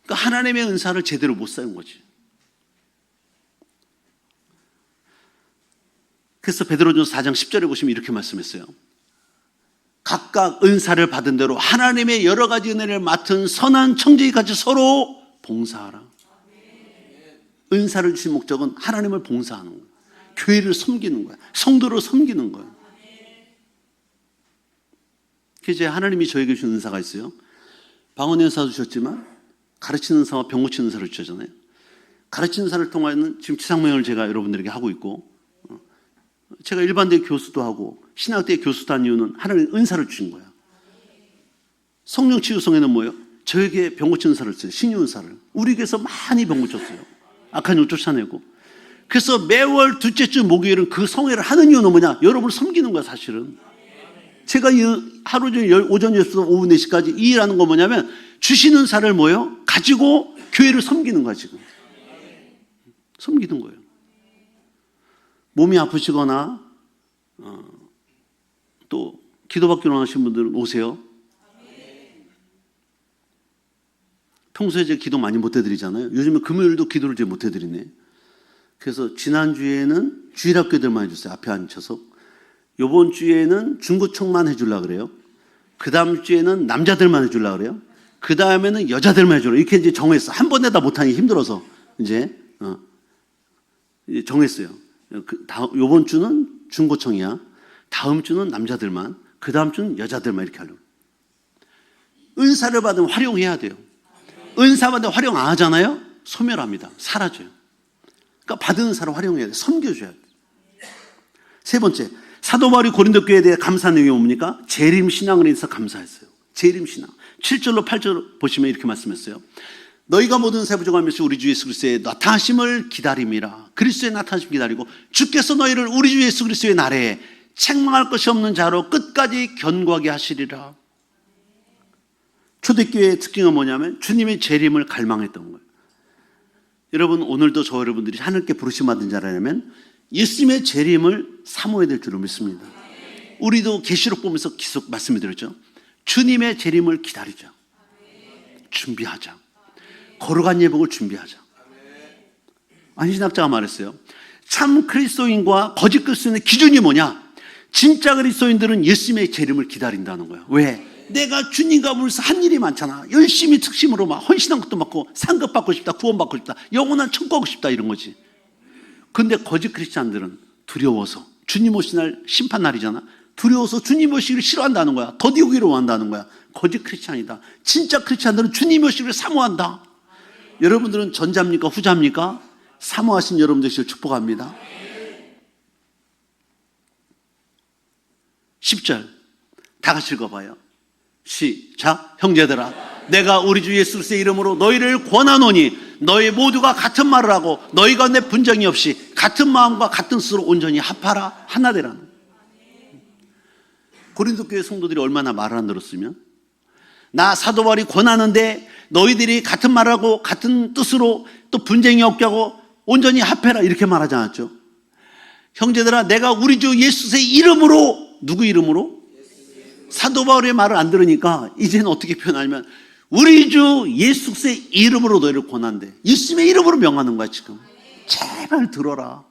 그러니까 하나님의 은사를 제대로 못 사는 거지. 그래서 베드로전서 4장 10절에 보시면 이렇게 말씀했어요. 각각 은사를 받은 대로 하나님의 여러 가지 은혜를 맡은 선한 청지기까지 서로 봉사하라. 은사를 주신 목적은 하나님을 봉사하는 거예요. 교회를 섬기는 거야. 성도를 섬기는 거예요. 이제 하나님이 저에게 주신 은사가 있어요. 방언의 은사도 주셨지만 가르치는 은사와 병 고치는 은사를 주셨잖아요. 가르치는 은사를 통하여는 지금 지상명을 제가 여러분들에게 하고 있고 제가 일반대 교수도 하고 신학대 교수도 한 이유는 하나님 은사를 주신 거야. 성령 치유성에는 뭐예요? 저에게 병 고치는 은사를 줬어요. 신유 은사를. 우리 교회에서 많이 병 고쳤어요. 악한 영 쫓아내고. 그래서 매월 둘째 주 목요일은 그 성회를 하는 이유는 뭐냐? 여러분을 섬기는 거야 사실은. 제가 하루 종일 오전 6시부터 오후 4시까지 이 일하는 건 뭐냐면 주신 은사를 뭐예요? 가지고 교회를 섬기는 거야 지금. 섬기는 거예요. 몸이 아프시거나 또 기도받기로 하신 분들은 오세요. 평소에 제가 기도 많이 못 해드리잖아요. 요즘에 금요일도 기도를 잘 못 해드리네. 그래서 지난주에는 주일학교들만 해줬어요. 앞에 앉혀서. 요번 주에는 중고청만 해주려고 그래요. 그 다음 주에는 남자들만 해주려고 그래요. 그 다음에는 여자들만 해주려고. 이렇게 이제 정했어. 한 번에 다 못하니 힘들어서 이제 정했어요. 요번 주는 중고청이야. 다음 주는 남자들만, 그 다음 주는 여자들만 이렇게 하려고. 은사를 받으면 활용해야 돼요. 은사 받으면 활용 안 하잖아요? 소멸합니다. 사라져요. 그러니까 받은 은사를 활용해야 돼요. 섬겨줘야 돼요. 세 번째, 사도 바울이 고린도 교회에 대해 감사한 내용이 뭡니까? 재림 신앙을 인해서 감사했어요. 재림 신앙. 7절로 8절 보시면 이렇게 말씀했어요. 너희가 모든 세부정하면서 우리 주 예수 그리스도의 나타나심을 기다림이라. 그리스도의 나타나심을 기다리고 주께서 너희를 우리 주 예수 그리스도의 날에 책망할 것이 없는 자로 끝까지 견고하게 하시리라. 초대교회의 특징은 뭐냐면 주님의 재림을 갈망했던 거예요. 여러분, 오늘도 저 여러분들이 하늘께 부르심 받은 자라면 예수님의 재림을 사모해야 될 줄로 믿습니다. 우리도 계시록 보면서 계속 말씀드렸죠. 주님의 재림을 기다리자. 준비하자. 거룩한 예복을 준비하자. 안신학자가 말했어요. 참 그리스도인과 거짓 그리스도인의 기준이 뭐냐? 진짜 그리스도인들은 예수님의 재림을 기다린다는 거예요. 왜? 내가 주님과 물서 한 일이 많잖아. 열심히 특심으로 막 헌신한 것도 많고 상급 받고 싶다, 구원 받고 싶다, 영원한 천국 가고 싶다 이런 거지. 근데 거짓 크리스찬들은 두려워서 주님 오신 날 심판 날이잖아. 두려워서 주님 오시기를 싫어한다는 거야. 더디 오기를 원한다는 거야. 거짓 크리스찬이다. 진짜 크리스찬들은 주님 오시기를 사모한다. 여러분들은 전자입니까? 후자입니까? 사모하신 여러분 되시길 축복합니다. 10절 다 같이 읽어봐요. 시작. 형제들아, 내가 우리 주 예수 그리스도의 이름으로 너희를 권하노니 너희 모두가 같은 말을 하고 너희 가운데 분쟁이 없이 같은 마음과 같은 뜻으로 온전히 합하라. 하나 되라는. 고린도 교회 성도들이 얼마나 말을 안 들었으면, 나 사도 바울이 권하는데 너희들이 같은 말을 하고 같은 뜻으로 또 분쟁이 없게 하고 온전히 합해라 이렇게 말하지 않았죠? 형제들아, 내가 우리 주 예수의 이름으로, 누구 이름으로? 사도 바울의 말을 안 들으니까 이제는 어떻게 표현하냐면 우리 주 예수의 이름으로 너희를 권한대. 예수님의 이름으로 명하는 거야 지금. 제발 들어라.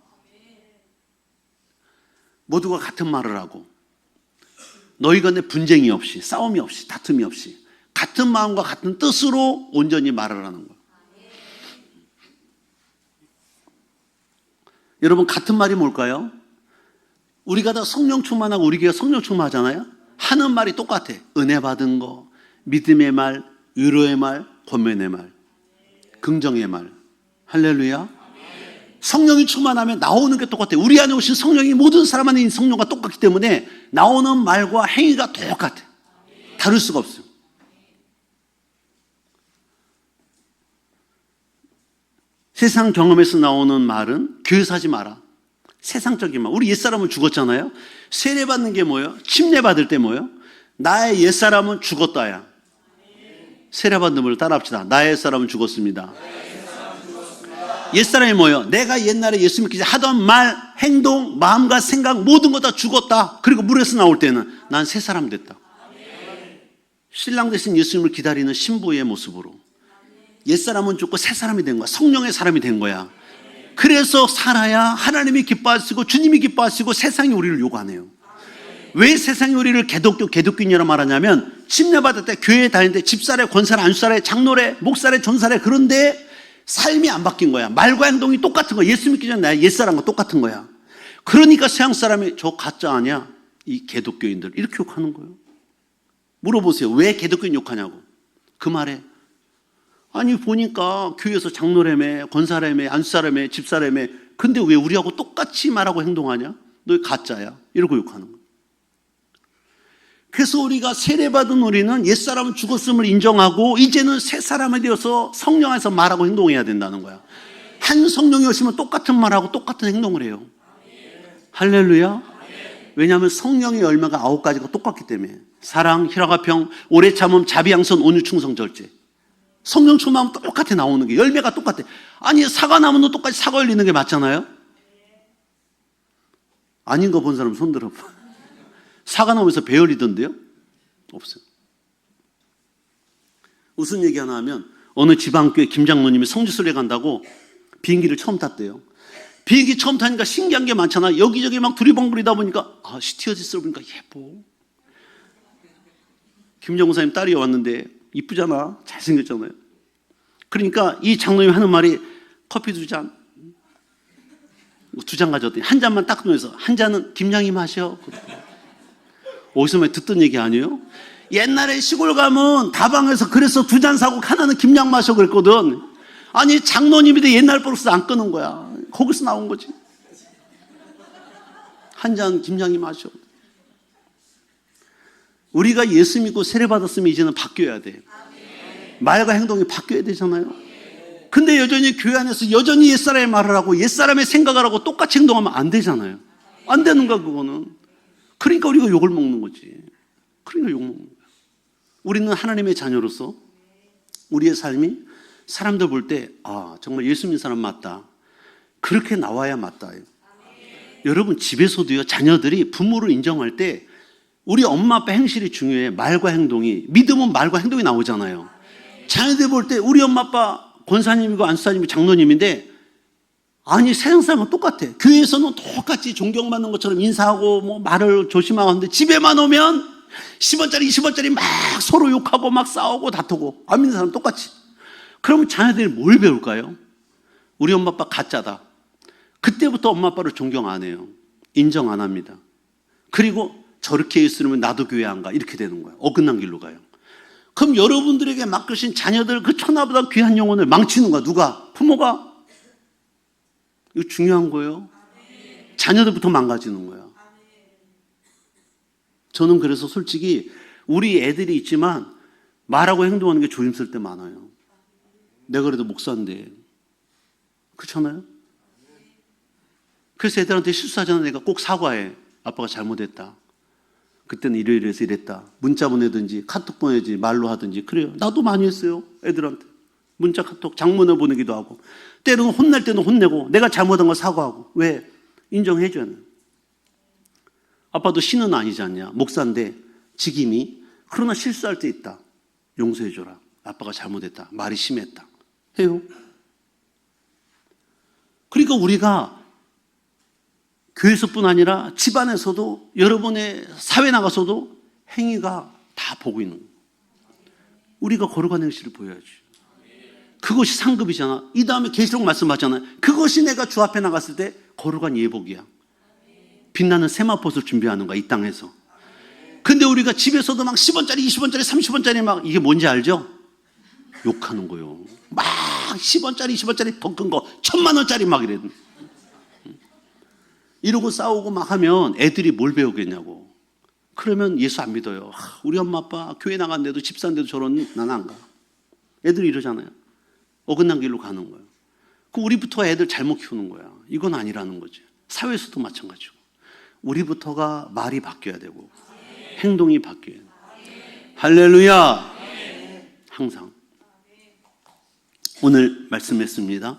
모두가 같은 말을 하고 너희 간에 분쟁이 없이, 싸움이 없이, 다툼이 없이 같은 마음과 같은 뜻으로 온전히 말을 하는 거야. 여러분, 같은 말이 뭘까요? 우리가 다 성령 충만하고 우리 교회가 성령 충만하잖아요. 하는 말이 똑같아. 은혜 받은 거, 믿음의 말, 위로의 말, 권면의 말, 긍정의 말. 할렐루야. 성령이 충만하면 나오는 게 똑같아. 우리 안에 오신 성령이 모든 사람 안에 있는 성령과 똑같기 때문에 나오는 말과 행위가 똑같아. 다를 수가 없어요. 세상 경험에서 나오는 말은 교회에서 하지 마라. 세상적인 말. 우리 옛사람은 죽었잖아요. 세례받는 게 뭐예요? 침례받을 때 뭐예요? 나의 옛사람은 죽었다야. 세례받는 걸 따라합시다. 나의 옛사람은 죽었습니다. 옛사람이 뭐예요? 내가 옛날에 예수 믿기 전에 하던 말, 행동, 마음과 생각 모든 거 다 죽었다. 그리고 물에서 나올 때는 난 새 사람 됐다. 신랑 대신 예수님을 기다리는 신부의 모습으로 옛사람은 죽고 새 사람이 된 거야. 성령의 사람이 된 거야. 그래서 살아야 하나님이 기뻐하시고 주님이 기뻐하시고 세상이 우리를 요구하네요. 왜 세상이 우리를 개독교인이라고 말하냐면 침례받을 때 교회에 다닐 때 집사래, 권사래, 안수사래, 장로래, 목사래, 전사래 그런데 삶이 안 바뀐 거야. 말과 행동이 똑같은 거야. 예수 믿기 전에 나의 옛사람과 똑같은 거야. 그러니까 서양 사람이 저 가짜 아니야? 이 개독교인들 이렇게 욕하는 거예요. 물어보세요. 왜 개독교인 욕하냐고. 그 말에 아니 보니까 교회에서 장로래매, 권사래매, 안수사래매, 집사래매 근데 왜 우리하고 똑같이 말하고 행동하냐? 너 가짜야. 이러고 욕하는 거예요. 그래서 우리가 세례받은 우리는 옛사람은 죽었음을 인정하고 이제는 새 사람이 되어서 성령 안에서 말하고 행동해야 된다는 거야. 한 성령이 오시면 똑같은 말하고 똑같은 행동을 해요. 할렐루야. 왜냐하면 성령의 열매가 9가지가 똑같기 때문에. 사랑, 희락화평, 오래 참음, 자비, 양선, 온유, 충성, 절제. 성령 충만하면 똑같아 나오는 게. 열매가 똑같아. 아니 사과나무도 똑같이 사과 열리는 게 맞잖아요. 아닌 거 본 사람 손 들어봐. 사과나무에서 배 열리던데요? 없어요. 무슨 얘기 하나 하면 어느 지방교회 김장로님이 성지순례 간다고 비행기를 처음 탔대요. 비행기 처음 타니까 신기한 게 많잖아. 여기저기 막 두리번거리다 보니까 스튜어디스를 보니까 예뻐. 김정사님 딸이 왔는데 이쁘잖아. 잘생겼잖아요. 그러니까 이 장로님이 하는 말이 커피 2잔, 2잔 가져왔더니 한 잔만 딱 넣어서 한 잔은 김양이 마셔. 어디서 많이 듣던 얘기 아니에요? 옛날에 시골 가면 다방에서 그래서 2잔 사고 하나는 김양 마셔 그랬거든. 아니 장로님인데 옛날 버릇을 안 끄는 거야. 거기서 나온 거지. 한 잔 김양이 마셔. 우리가 예수 믿고 세례 받았으면 이제는 바뀌어야 돼. 말과 행동이 바뀌어야 되잖아요. 근데 여전히 교회 안에서 여전히 옛사람의 말을 하고 옛사람의 생각을 하고 똑같이 행동하면 안 되잖아요. 안 되는 거야 그거는. 그러니까 우리가 욕을 먹는 거지. 그러니까 욕 먹는 거야. 우리는 하나님의 자녀로서 우리의 삶이 사람들 볼 때 정말 예수 믿는 사람 맞다. 그렇게 나와야 맞다. 여러분 집에서도요, 자녀들이 부모를 인정할 때 우리 엄마 아빠 행실이 중요해. 말과 행동이. 믿음은 말과 행동이 나오잖아요. 자녀들 볼 때 우리 엄마 아빠 권사님이고 안수사님이고 장로님인데 아니 세상 사람은 똑같아. 교회에서는 똑같이 존경받는 것처럼 인사하고 뭐 말을 조심하고 하는데 집에만 오면 10원짜리 20원짜리 막 서로 욕하고 막 싸우고 다투고 안 믿는 사람 똑같이. 그럼 자녀들이 뭘 배울까요? 우리 엄마 아빠 가짜다. 그때부터 엄마 아빠를 존경 안 해요. 인정 안 합니다. 그리고 저렇게 있으면 나도 교회 안 가. 이렇게 되는 거예요. 어긋난 길로 가요. 그럼 여러분들에게 맡기신 자녀들 그 천하보다 귀한 영혼을 망치는 거야. 누가? 부모가. 이거 중요한 거예요. 자녀들부터 망가지는 거야. 저는 그래서 솔직히 우리 애들이 있지만 말하고 행동하는 게 조심스러울 때 많아요. 내가 그래도 목사인데. 그렇잖아요? 그래서 애들한테 실수하잖아. 내가 꼭 사과해. 아빠가 잘못했다. 그때는 이래서 이랬다. 문자 보내든지 카톡 보내든지 말로 하든지. 그래요. 나도 많이 했어요. 애들한테. 문자 카톡 장문을 보내기도 하고. 때로는 혼날 때는 혼내고 내가 잘못한 거 사과하고. 왜? 인정해줘야 돼. 아빠도 신은 아니지 않냐. 목사인데 직임이. 그러나 실수할 때 있다. 용서해줘라. 아빠가 잘못했다. 말이 심했다. 해요. 그러니까 우리가 교회에서뿐 아니라 집안에서도 여러분의 사회 나가서도 행위가 다 보고 있는 거예요. 우리가 거룩한 행실을 보여야지. 그것이 상급이잖아. 이 다음에 계시록 말씀하잖아요. 그것이 내가 주 앞에 나갔을 때 거룩한 예복이야. 빛나는 세마포를 준비하는 거야. 이 땅에서. 근데 우리가 집에서도 막 10원짜리 20원짜리 30원짜리 막 이게 뭔지 알죠? 욕하는 거예요. 막 10원짜리 20원짜리 더 큰 거 1000만원짜리 막 이래. 이러고 싸우고 막 하면 애들이 뭘 배우겠냐고. 그러면 예수 안 믿어요. 우리 엄마 아빠 교회 나간데도 집사인데도 저런 나는 안 가. 애들이 이러잖아요. 어긋난 길로 가는 거예요. 그 우리부터가 애들 잘못 키우는 거야. 이건 아니라는 거지. 사회에서도 마찬가지고. 우리부터가 말이 바뀌어야 되고 행동이 바뀌어야 돼. 할렐루야. 항상 오늘 말씀했습니다.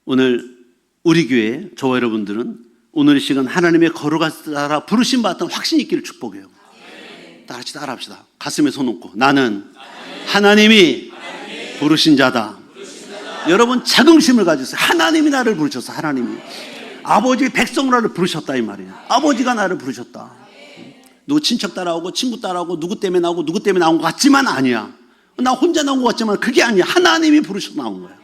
오늘 우리 교회 저와 여러분들은 오늘 이 시간 하나님의 거룩한 따라 부르심 받았던 확신 있기를 축복해요. 다 같이 따라합시다. 가슴에 손 얹고 나는 하나님이 부르신 자다. 여러분 자긍심을 가지세요. 하나님이 나를 부르셨어. 하나님이 아버지 백성 나를 부르셨다 이 말이에요. 아버지가 나를 부르셨다. 누구 친척 따라오고 친구 따라오고 누구 때문에 나오고 누구 때문에 나온 것 같지만 아니야. 나 혼자 나온 것 같지만 그게 아니야. 하나님이 부르셔서 나온 거야.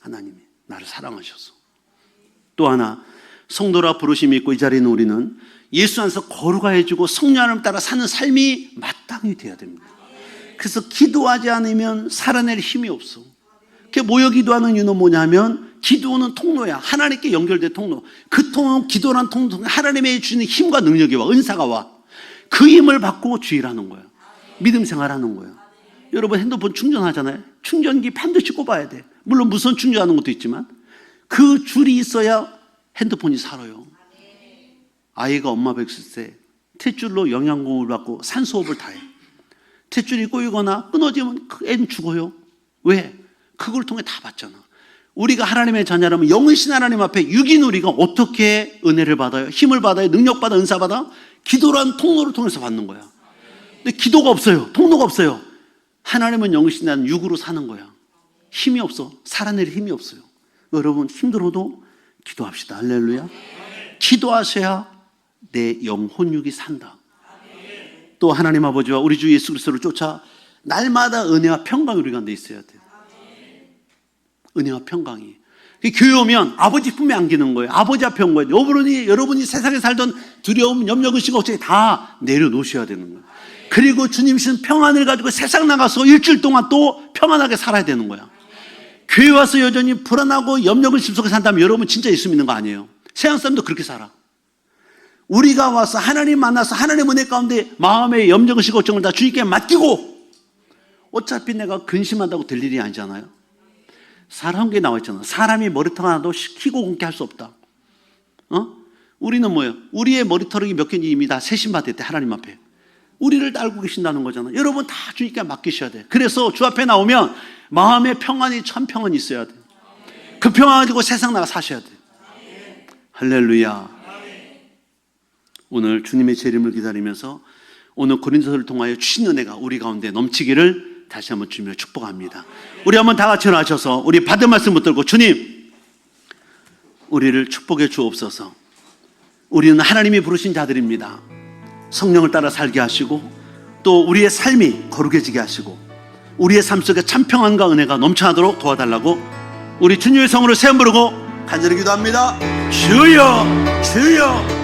하나님이 나를 사랑하셔서. 또 하나 성도라 부르심이 있고 이 자리에 있는 우리는 예수 안에서 거룩해지고 성령 하나님 따라 사는 삶이 마땅히 돼야 됩니다. 그래서 기도하지 않으면 살아낼 힘이 없어. 모여 기도하는 이유는 뭐냐면 기도는 통로야. 하나님께 연결된 통로. 그 통로, 기도라는 통로, 하나님의 주는 힘과 능력이 와. 은사가 와. 그 힘을 받고 주일하는 거야. 믿음 생활하는 거야. 여러분 핸드폰 충전하잖아요. 충전기 반드시 꼽아야 돼. 물론 무선 충전하는 것도 있지만 그 줄이 있어야 핸드폰이 살아요. 아이가 엄마 배 있을 때 탯줄로 영양공을 받고 산소호흡을 다 해. 탯줄이 꼬이거나 끊어지면 그 애는 죽어요. 왜? 그걸 통해 다 받잖아. 우리가 하나님의 자녀라면 영이신 하나님 앞에 육인 우리가 어떻게 은혜를 받아요? 힘을 받아요? 능력 받아? 은사 받아? 기도라는 통로를 통해서 받는 거야. 근데 기도가 없어요. 통로가 없어요. 하나님은 영이신 나는 육으로 사는 거야. 힘이 없어. 살아낼 힘이 없어요. 여러분 힘들어도 기도합시다. 할렐루야. 기도하셔야 내 영혼육이 산다. 또 하나님 아버지와 우리 주 예수 그리스도를 쫓아 날마다 은혜와 평강이 우리 가운데 있어야 돼요. 은혜와 평강이. 교회 오면 아버지 품에 안기는 거예요. 아버지 앞에 온 거예요. 여러분이 세상에 살던 두려움, 염려, 근심, 걱정이 다 내려놓으셔야 되는 거예요. 그리고 주님 주신 평안을 가지고 세상 나가서 일주일 동안 또 평안하게 살아야 되는 거야. 교회 와서 여전히 불안하고 염려, 근심 속에 산다면 여러분 진짜 예수 믿는 거 아니에요. 세상 사람도 그렇게 살아. 우리가 와서 하나님 만나서 하나님 은혜 가운데 마음의 염려, 근심, 걱정을 다 주님께 맡기고, 어차피 내가 근심한다고 될 일이 아니잖아요. 사람에게 나와 있잖아. 사람이 머리털 하나도 키고 굼게 할 수 없다. 우리는 뭐예요? 우리의 머리털이 몇 개인지 이미 다 세심받았대. 하나님 앞에 우리를 알고 계신다는 거잖아. 여러분 다 주님께 맡기셔야 돼. 그래서 주 앞에 나오면 마음의 평안이 참 평안이 있어야 돼. 그 평안 가지고 세상 나가 사셔야 돼. 할렐루야. 오늘 주님의 재림을 기다리면서 오늘 고린도서를 통하여 주신 은혜가 우리 가운데 넘치기를 다시 한번 주님을 축복합니다. 우리 한번 다 같이 일어나셔서 우리 받은 말씀 붙들고, 주님 우리를 축복해 주옵소서. 우리는 하나님이 부르신 자들입니다. 성령을 따라 살게 하시고 또 우리의 삶이 거룩해지게 하시고 우리의 삶 속에 참 평안과 은혜가 넘쳐나도록 도와달라고 우리 주님의 성으로 세움 부르고 간절히 기도합니다. 주여 주여